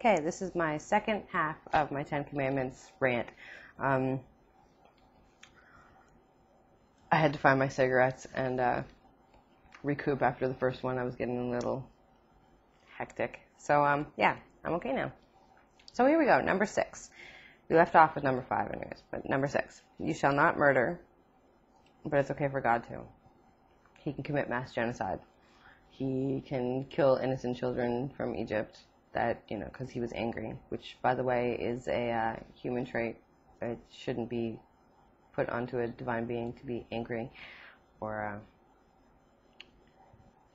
Okay, this is my second half of my Ten Commandments rant. I had to find my cigarettes and recoup after the first one. I was getting a little hectic. So, yeah, I'm okay now. So here we go, number 6. We left off with number 5 anyways, but number 6. You shall not murder, but it's okay for God to. He can commit mass genocide. He can kill innocent children from Egypt that, because he was angry, which, by the way, is a human trait. It shouldn't be put onto a divine being to be angry. Or,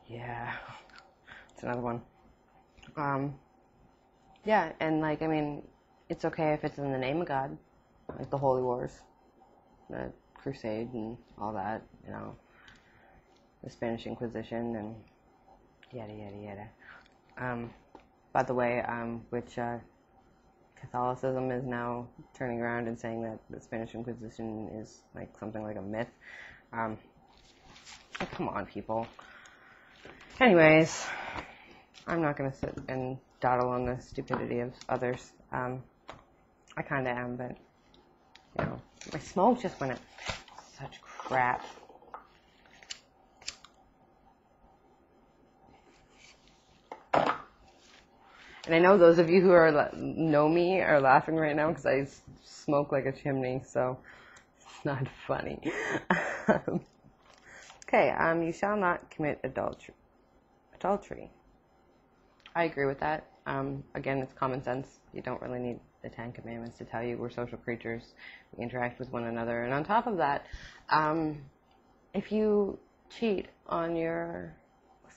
yeah, it's another one. Yeah, and, it's okay if it's in the name of God, like the Holy Wars, the Crusade and all that, the Spanish Inquisition and yada, yada, yada. By the way, which Catholicism is now turning around and saying that the Spanish Inquisition is like something like a myth. Come on, people. Anyways, I'm not going to sit and dawdle on the stupidity of others. I kind of am, but, my smoke just went up. Such crap. And I know those of you who know me are laughing right now because I smoke like a chimney, so it's not funny. Okay, you shall not commit adultery. I agree with that. Again, it's common sense. You don't really need the 10 Commandments to tell you we're social creatures. We interact with one another. And on top of that, if you cheat on your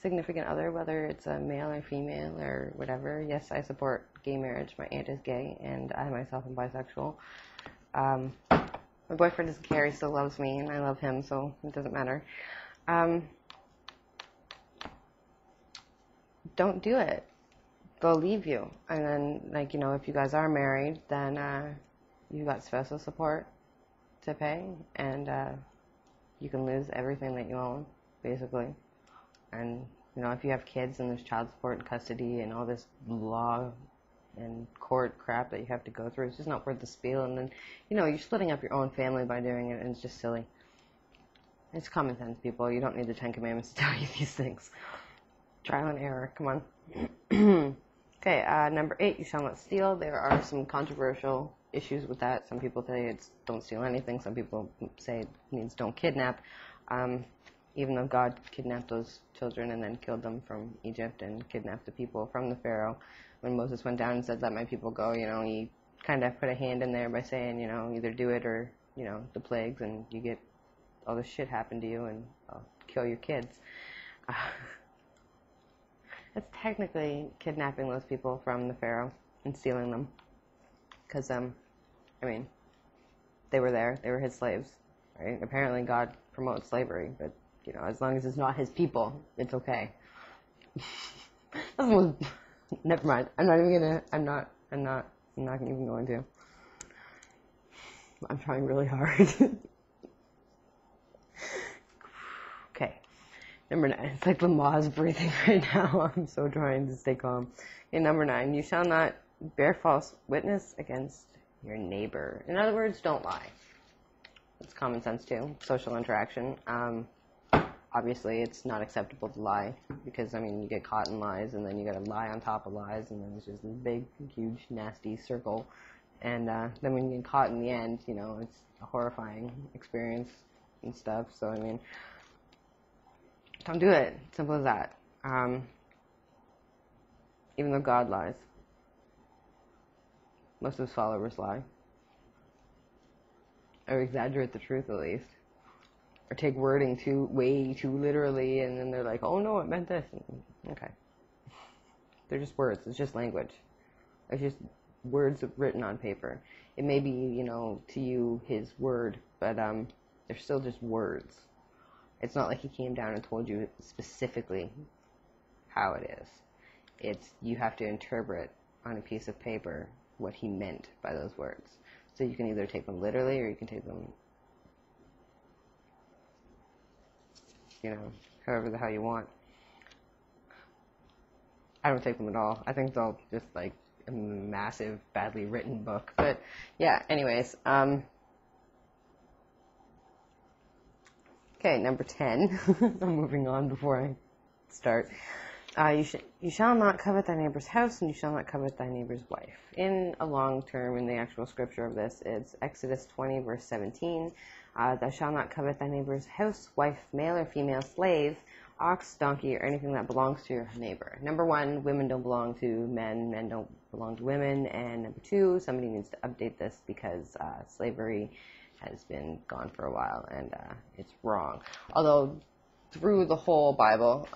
significant other, whether it's a male or female or whatever, yes, I support gay marriage. My aunt is gay, and I myself am bisexual. My boyfriend isn't gay, he still loves me, and I love him, so it doesn't matter. Don't do it. They'll leave you. And then, if you guys are married, then you got spousal support to pay, and you can lose everything that you own, basically. And, if you have kids and there's child support and custody and all this law and court crap that you have to go through, it's just not worth the spiel. And then, you're splitting up your own family by doing it, and it's just silly. It's common sense, people. You don't need the 10 Commandments to tell you these things. Trial and error. Come on. Okay, number 8, you shall not steal. There are some controversial issues with that. Some people say it's don't steal anything. Some people say it means don't kidnap. Even though God kidnapped those children and then killed them from Egypt and kidnapped the people from the Pharaoh. When Moses went down and said, let my people go, he kind of put a hand in there by saying, either do it or, the plagues, and you get all this shit happen to you, and I'll kill your kids. That's technically kidnapping those people from the Pharaoh and stealing them. Because, they were there. They were his slaves, right? Apparently God promotes slavery, but, as long as it's not his people, it's okay. Never mind. I'm not even going to. I'm trying really hard. Okay. Number 9. It's like Lamaze breathing right now. I'm so trying to stay calm. Okay, number 9. You shall not bear false witness against your neighbor. In other words, don't lie. It's common sense too. Social interaction. Obviously, it's not acceptable to lie because, you get caught in lies, and then you got to lie on top of lies, and then it's just this big, huge, nasty circle. And then when you get caught in the end, it's a horrifying experience and stuff. So, don't do it. Simple as that. Even though God lies. Most of his followers lie. Or exaggerate the truth, at least. Or take wording way too literally, and then they're like, oh no, it meant this. Okay. They're just words. It's just language. It's just words written on paper. It may be, to you, his word, but they're still just words. It's not like he came down and told you specifically how it is. You have to interpret on a piece of paper what he meant by those words. So you can either take them literally, or you can take them, however the hell you want. I don't take them at all. I think it's all just a massive, badly written book. But yeah, anyways. Okay, number 10. I'm moving on before I start. You shall not covet thy neighbor's house, and you shall not covet thy neighbor's wife. In a long term, in the actual scripture of this, it's Exodus 20, verse 17. Thou shalt not covet thy neighbor's house, wife, male or female, slave, ox, donkey, or anything that belongs to your neighbor. Number 1, women don't belong to men, men don't belong to women. And number 2, somebody needs to update this because slavery has been gone for a while, and it's wrong. Although, through the whole Bible,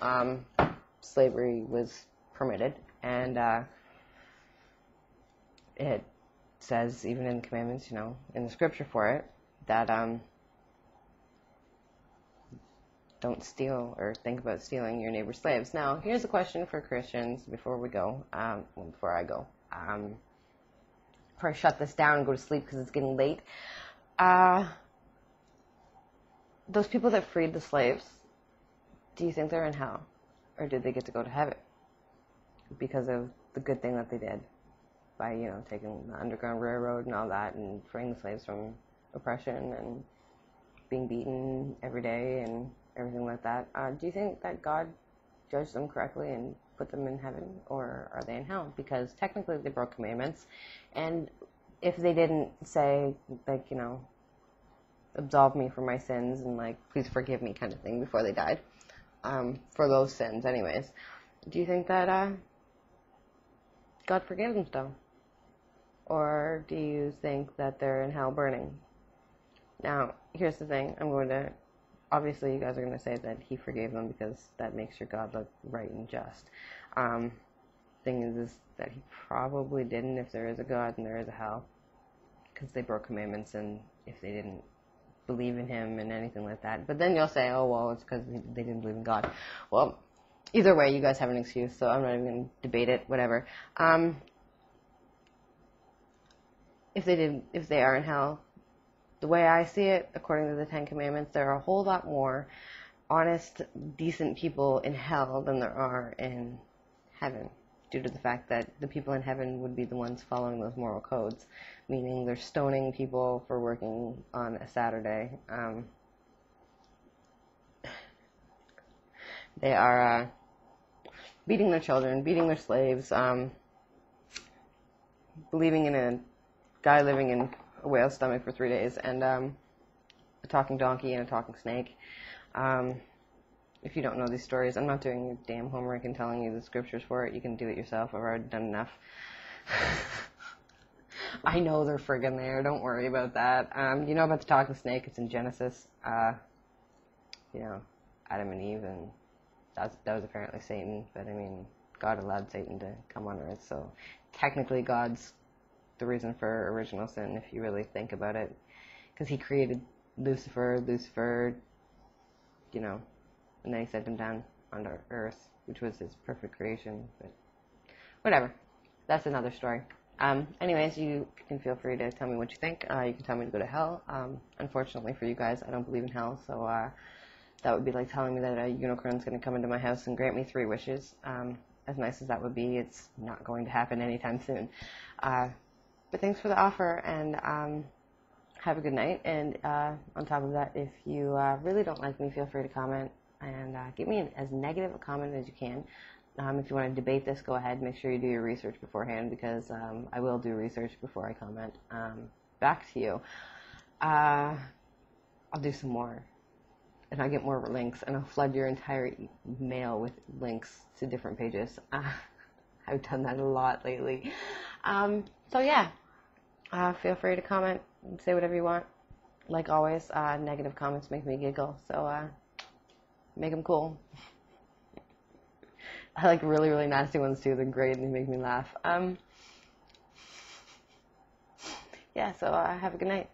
slavery was permitted, and it says, even in the commandments, in the scripture for it, that don't steal or think about stealing your neighbor's slaves. Now, here's a question for Christians before we go, before I go, before I shut this down and go to sleep because it's getting late. Those people that freed the slaves, do you think they're in hell? Or did they get to go to heaven? Because of the good thing that they did by, taking the Underground Railroad and all that and freeing the slaves from oppression and being beaten every day and everything like that. Do you think that God judged them correctly and put them in heaven, or are they in hell? Because technically they broke commandments, and if they didn't say, absolve me for my sins and, please forgive me kind of thing before they died, for those sins anyways, do you think that God forgave them still? Or do you think that they're in hell burning? Now, here's the thing. Obviously you guys are going to say that he forgave them because that makes your God look right and just. Thing is that he probably didn't, if there is a God and there is a hell, because they broke commandments, and if they didn't believe in him and anything like that. But then you'll say, oh, well, it's because they didn't believe in God. Well, either way, you guys have an excuse, so I'm not even going to debate it, whatever. If they are in hell, the way I see it, according to the 10 Commandments, there are a whole lot more honest, decent people in hell than there are in heaven, due to the fact that the people in heaven would be the ones following those moral codes, meaning they're stoning people for working on a Saturday. They are beating their children, beating their slaves, believing in a guy living in a whale's stomach for 3 days, and a talking donkey and a talking snake. If you don't know these stories, I'm not doing your damn homework and telling you the scriptures for it. You can do it yourself. I've already done enough. I know they're friggin' there. Don't worry about that. You know about the talking snake? It's in Genesis. Adam and Eve, and that was apparently Satan. But, God allowed Satan to come on earth, so technically God's the reason for original sin, if you really think about it. Because he created Lucifer, and then he sent him down onto earth, which was his perfect creation. But whatever. That's another story. Anyways, you can feel free to tell me what you think. You can tell me to go to hell. Unfortunately for you guys, I don't believe in hell, so that would be like telling me that a unicorn's going to come into my house and grant me 3 wishes. As nice as that would be, it's not going to happen anytime soon. But thanks for the offer, and have a good night. And on top of that, if you really don't like me, feel free to comment and give me as negative a comment as you can. If you want to debate this, go ahead. Make sure you do your research beforehand, because I will do research before I comment back to you. I'll do some more, and I'll get more links, and I'll flood your entire mail with links to different pages. I've done that a lot lately. So yeah, feel free to comment and say whatever you want. Like always, negative comments make me giggle, so make them cool. I like really, really nasty ones too. They're great and they make me laugh. Yeah, so have a good night.